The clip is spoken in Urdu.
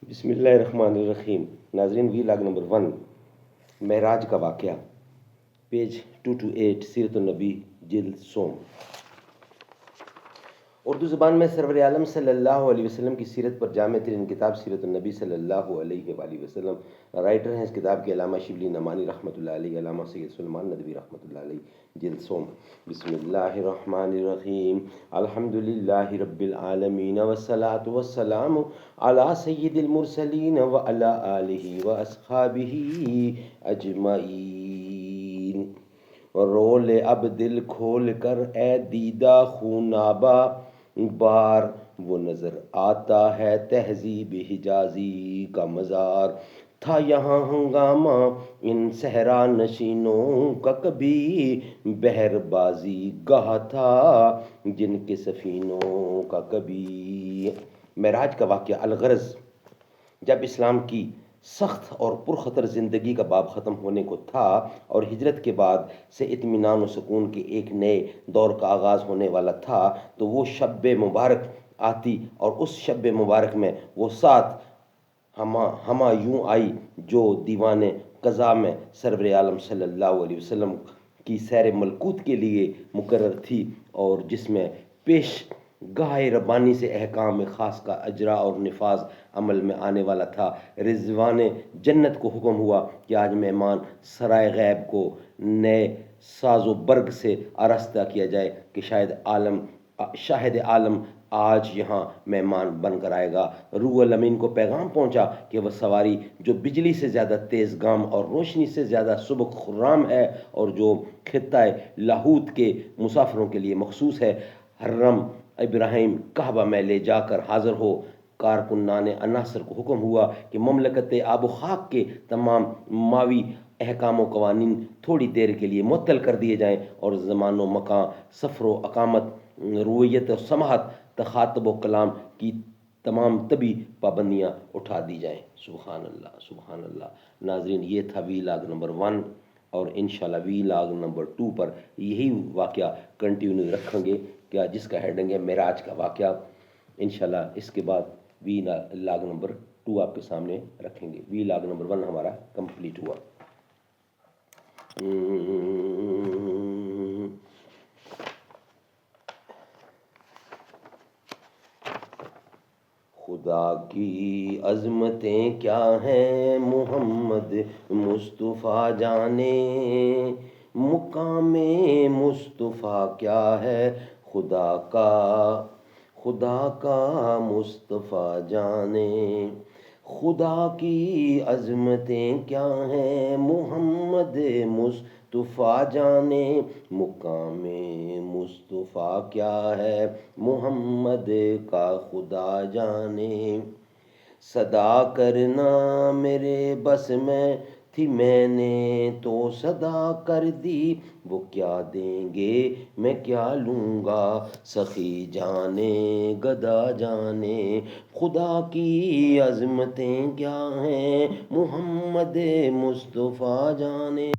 بسم اللہ الرحمن الرحیم۔ ناظرین، وی لاگ نمبر 1، معراج کا واقعہ، پیج 228، سیرت النبی، جلد سوم۔ اردو زبان میں سرور عالم صلی اللہ علیہ وسلم کی سیرت پر جامع ترین کتاب سیرت النبی صلی اللہ علیہ وآلہ وسلم۔ رائٹر ہیں اس کتاب کے علامہ شبلی نعمانی رحمۃ اللہ علیہ، علامہ سید سلمان ندوی رحمۃ اللہ علیہ، جلد سوم۔ بسم اللہ الرحمن الرحیم۔ الحمد للہ رب العالمین والصلاة والسلام علی سید المرسلین وعلی آلہ واصحابہ اجمعین۔ رول اب دل کھول کر اے دیدہ خونابہ بار، وہ نظر آتا ہے تہذیب حجازی کا مزار۔ تھا یہاں ہنگامہ ان صحرا نشینوں کا، کبھی بحر بازی گاہ تھا جن کے سفینوں کا کبھی۔ معراج کا واقعہ۔ الغرض، جب اسلام کی سخت اور پرخطر زندگی کا باب ختم ہونے کو تھا اور ہجرت کے بعد سے اطمینان و سکون کے ایک نئے دور کا آغاز ہونے والا تھا، تو وہ شب مبارک آتی، اور اس شب مبارک میں وہ ساتھ ہمہ یوں آئی جو دیوان قضا میں سرور عالم صلی اللہ علیہ وسلم کی سیر ملکوت کے لیے مقرر تھی، اور جس میں پیش گاہ ربانی سے احکام خاص کا اجرا اور نفاذ عمل میں آنے والا تھا۔ رضوان جنت کو حکم ہوا کہ آج مہمان سرائے غیب کو نئے ساز و برگ سے آراستہ کیا جائے کہ شاہد عالم آج یہاں مہمان بن کر آئے گا۔ روح الامین کو پیغام پہنچا کہ وہ سواری جو بجلی سے زیادہ تیز گام اور روشنی سے زیادہ سبک خرام ہے، اور جو خطہ لاہوت کے مسافروں کے لیے مخصوص ہے، حرم ابراہیم کعبہ میں لے جا کر حاضر ہو۔ کارکنان عناصر کو حکم ہوا کہ مملکت آب و خاک کے تمام ماوی احکام و قوانین تھوڑی دیر کے لیے معطل کر دیے جائیں، اور زمان و مکان، سفر و اقامت، رویت و سماحت، تخاطب و کلام کی تمام طبی پابندیاں اٹھا دی جائیں۔ سبحان اللہ، سبحان اللہ۔ ناظرین، یہ تھا وی لاگ نمبر 1، اور انشاءاللہ وی لاگ نمبر 2 پر یہی واقعہ کنٹینیو رکھیں گے، کیا جس کا ہیڈنگ ہے معراج کا واقعہ۔ انشاءاللہ اس کے بعد وی لاگ نمبر 2 آپ کے سامنے رکھیں گے۔ وی لاگ نمبر 1 ہمارا کمپلیٹ ہوا۔ خدا کی عظمتیں کیا ہیں محمد مصطفیٰ جانے، مقام مصطفیٰ کیا ہے خدا کا مصطفیٰ جانے۔ خدا کی عظمتیں کیا ہیں محمد مصطفیٰ جانے، مقام مصطفیٰ کیا ہے محمد کا خدا جانے۔ صدا کرنا میرے بس میں تھی، میں نے تو صدا کر دی، وہ کیا دیں گے میں کیا لوں گا، سخی جانے گدا جانے۔ خدا کی عظمتیں کیا ہیں محمد مصطفیٰ جانے۔